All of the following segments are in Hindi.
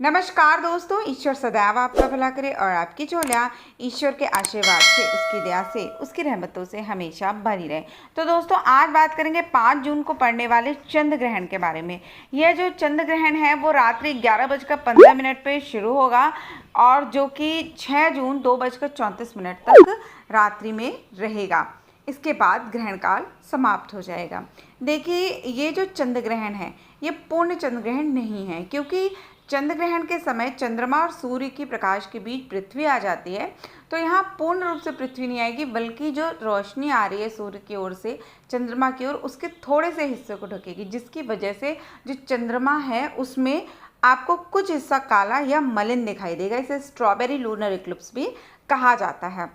नमस्कार दोस्तों, ईश्वर सदैव आपका भला करे और आपकी झोलियाँ ईश्वर के आशीर्वाद से, उसकी दया से, उसकी रहमतों से हमेशा भरी रहे। तो दोस्तों, आज बात करेंगे 5 जून को पड़ने वाले चंद्र ग्रहण के बारे में। यह जो चंद्र ग्रहण है वो रात्रि 11:15 पे शुरू होगा और जो कि 6 जून 2:34 तक रात्रि में रहेगा। इसके बाद ग्रहण काल समाप्त हो जाएगा। देखिए, ये जो चंद्र ग्रहण है ये पूर्ण चंद्र ग्रहण नहीं है, क्योंकि चंद्र ग्रहण के समय चंद्रमा और सूर्य की प्रकाश के बीच पृथ्वी आ जाती है। तो यहाँ पूर्ण रूप से पृथ्वी नहीं आएगी, बल्कि जो रोशनी आ रही है सूर्य की ओर से चंद्रमा की ओर, उसके थोड़े से हिस्से को ढकेगी, जिसकी वजह से जो चंद्रमा है उसमें आपको कुछ हिस्सा काला या मलिन दिखाई देगा। इसे स्ट्रॉबेरी लूनर इक्लिप्स भी कहा जाता है।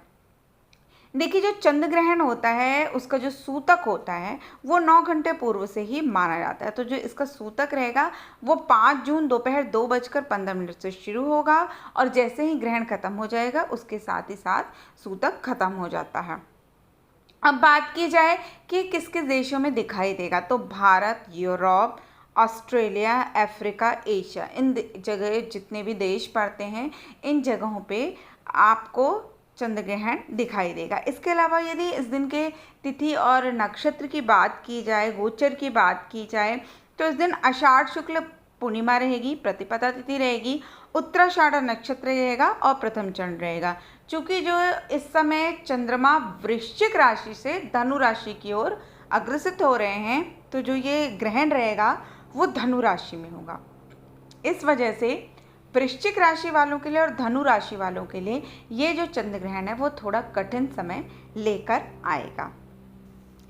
देखिए, जो चंद्र ग्रहण होता है उसका जो सूतक होता है वो 9 घंटे पूर्व से ही माना जाता है। तो जो इसका सूतक रहेगा वो 5 जून दोपहर 2:15 से शुरू होगा और जैसे ही ग्रहण खत्म हो जाएगा उसके साथ ही साथ सूतक खत्म हो जाता है। अब बात की जाए कि किस किस देशों में दिखाई देगा, तो Bharat, Europe, Australia, Africa, Asia, इन जगह जितने भी देश पड़ते हैं इन जगहों पे आपको चंद्र ग्रहण दिखाई देगा। इसके अलावा यदि इस दिन के तिथि और नक्षत्र की बात की जाए, गोचर की बात की जाए, तो इस दिन आषाढ़ शुक्ल पूर्णिमा रहेगी, प्रतिपदा तिथि रहेगी, उत्तराषाढ़ नक्षत्र रहेगा और प्रथम चंद्र रहेगा। चूँकि जो इस समय चंद्रमा वृश्चिक राशि से धनु राशि की ओर अग्रसित हो रहे हैं, तो जो ये ग्रहण रहेगा वो धनु राशि में होगा। इस वजह से वृश्चिक राशि वालों के लिए और धनु राशि वालों के लिए ये जो चंद्र ग्रहण है वो थोड़ा कठिन समय लेकर आएगा।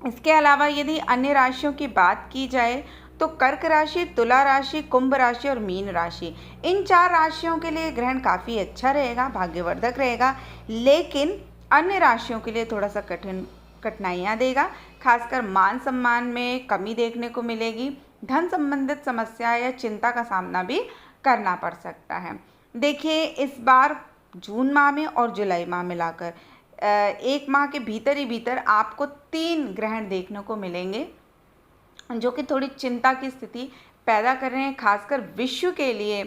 इसके अलावा यदि अन्य राशियों की बात की जाए तो कर्क राशि, तुला राशि, कुंभ राशि और मीन राशि, इन 4 राशियों के लिए ग्रहण काफ़ी अच्छा रहेगा, भाग्यवर्धक रहेगा। लेकिन अन्य राशियों के लिए थोड़ा सा कठिनाइयाँ देगा। खासकर मान सम्मान में कमी देखने को मिलेगी। धन संबंधित समस्या या चिंता का सामना भी करना पड़ सकता है। देखिए, इस बार जून माह में और जुलाई माह मिलाकर 1 माह के भीतर ही भीतर आपको 3 ग्रहण देखने को मिलेंगे, जो कि थोड़ी चिंता की स्थिति पैदा कर रहे हैं। खासकर विश्व के लिए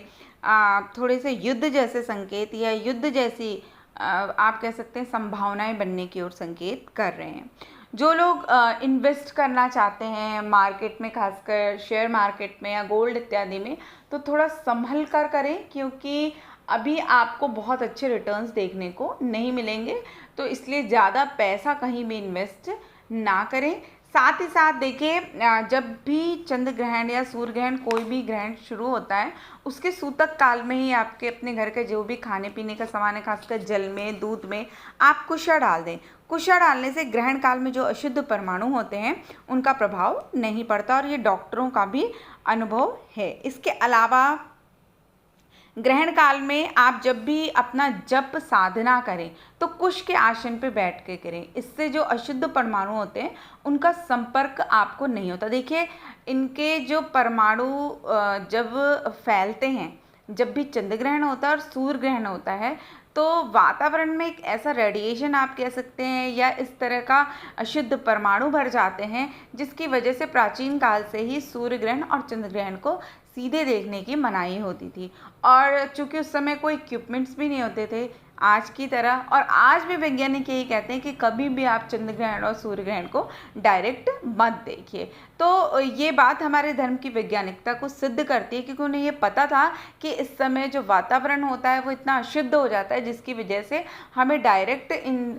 थोड़े से युद्ध जैसे संकेत या युद्ध जैसी आप कह सकते हैं संभावनाएं बनने की ओर संकेत कर रहे हैं। जो लोग इन्वेस्ट करना चाहते हैं मार्केट में, खासकर शेयर मार्केट में या गोल्ड इत्यादि में, तो थोड़ा संभल कर करें, क्योंकि अभी आपको बहुत अच्छे रिटर्न्स देखने को नहीं मिलेंगे। तो इसलिए ज़्यादा पैसा कहीं भी इन्वेस्ट ना करें। साथ ही साथ देखिए, जब भी चंद्र ग्रहण या सूर्य ग्रहण, कोई भी ग्रहण शुरू होता है, उसके सूतक काल में ही आपके अपने घर के जो भी खाने पीने का सामान है, खासकर जल में, दूध में, आप कुशा डाल दें। कुशा डालने से ग्रहण काल में जो अशुद्ध परमाणु होते हैं उनका प्रभाव नहीं पड़ता और ये डॉक्टरों का भी अनुभव है। इसके अलावा ग्रहण काल में आप जब भी अपना जप साधना करें तो कुश के आसन पे बैठ के करें। इससे जो अशुद्ध परमाणु होते हैं उनका संपर्क आपको नहीं होता। देखिए, इनके जो परमाणु जब फैलते हैं, जब भी चंद्र ग्रहण होता है और सूर्य ग्रहण होता है, तो वातावरण में एक ऐसा रेडिएशन आप कह सकते हैं या इस तरह का अशुद्ध परमाणु भर जाते हैं, जिसकी वजह से प्राचीन काल से ही सूर्य ग्रहण और चंद्र ग्रहण को सीधे देखने की मनाही होती थी। और चूंकि उस समय कोई इक्विपमेंट्स भी नहीं होते थे आज की तरह, और आज भी वैज्ञानिक यही कहते हैं कि कभी भी आप चंद्र ग्रहण और सूर्य ग्रहण को डायरेक्ट मत देखिए। तो ये बात हमारे धर्म की वैज्ञानिकता को सिद्ध करती है, क्योंकि उन्हें ये पता था कि इस समय जो वातावरण होता है वो इतना अशुद्ध हो जाता है, जिसकी वजह से हमें डायरेक्ट इन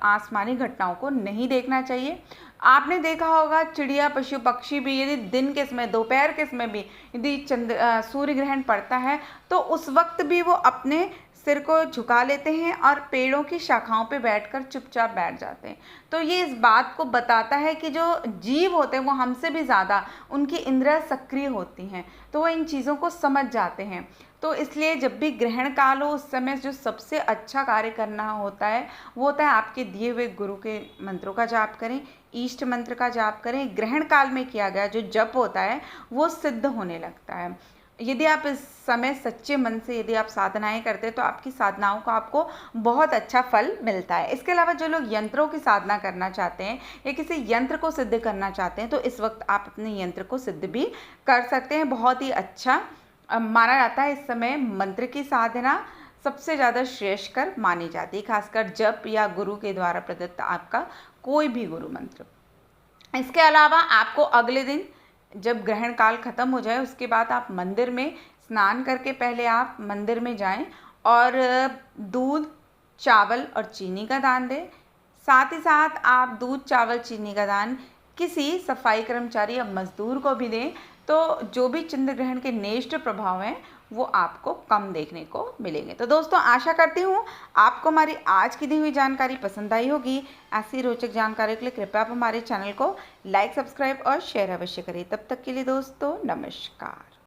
आसमानी घटनाओं को नहीं देखना चाहिए। आपने देखा होगा चिड़िया, पशु पक्षी भी यदि दिन के समय, दोपहर के समय भी यदि सूर्य ग्रहण पड़ता है तो उस वक्त भी वो अपने सिर को झुका लेते हैं और पेड़ों की शाखाओं पे बैठकर चुपचाप बैठ जाते हैं। तो ये इस बात को बताता है कि जो जीव होते हैं वो हमसे भी ज़्यादा उनकी इंद्रियाँ सक्रिय होती हैं, तो वो इन चीज़ों को समझ जाते हैं। तो इसलिए जब भी ग्रहण काल हो उस समय जो सबसे अच्छा कार्य करना होता है वो होता है आपके दिए हुए गुरु के मंत्रों का जाप करें, ईष्ट मंत्र का जाप करें। ग्रहण काल में किया गया जो जप होता है वो सिद्ध होने लगता है। यदि आप इस समय सच्चे मन से यदि आप साधनाएं करते हैं तो आपकी साधनाओं का आपको बहुत अच्छा फल मिलता है। इसके अलावा जो लोग यंत्रों की साधना करना चाहते हैं या किसी यंत्र को सिद्ध करना चाहते हैं तो इस वक्त आप अपने यंत्र को सिद्ध भी कर सकते हैं। बहुत ही अच्छा माना जाता है। इस समय मंत्र की साधना सबसे ज़्यादा श्रेयस्कर मानी जाती है, खासकर जप या गुरु के द्वारा प्रदत्त आपका कोई भी गुरु मंत्र। इसके अलावा आपको अगले दिन जब ग्रहण काल खत्म हो जाए उसके बाद आप मंदिर में स्नान करके पहले आप मंदिर में जाएं और दूध, चावल और चीनी का दान दें। साथ ही साथ आप दूध, चावल, चीनी का दान किसी सफाई कर्मचारी या मजदूर को भी दें, तो जो भी चंद्र ग्रहण के नेष्ट प्रभाव हैं वो आपको कम देखने को मिलेंगे। तो दोस्तों, आशा करती हूँ आपको हमारी आज की दी हुई जानकारी पसंद आई होगी। ऐसी रोचक जानकारी के लिए कृपया आप हमारे चैनल को लाइक, सब्सक्राइब और शेयर अवश्य करें। तब तक के लिए दोस्तों, नमस्कार।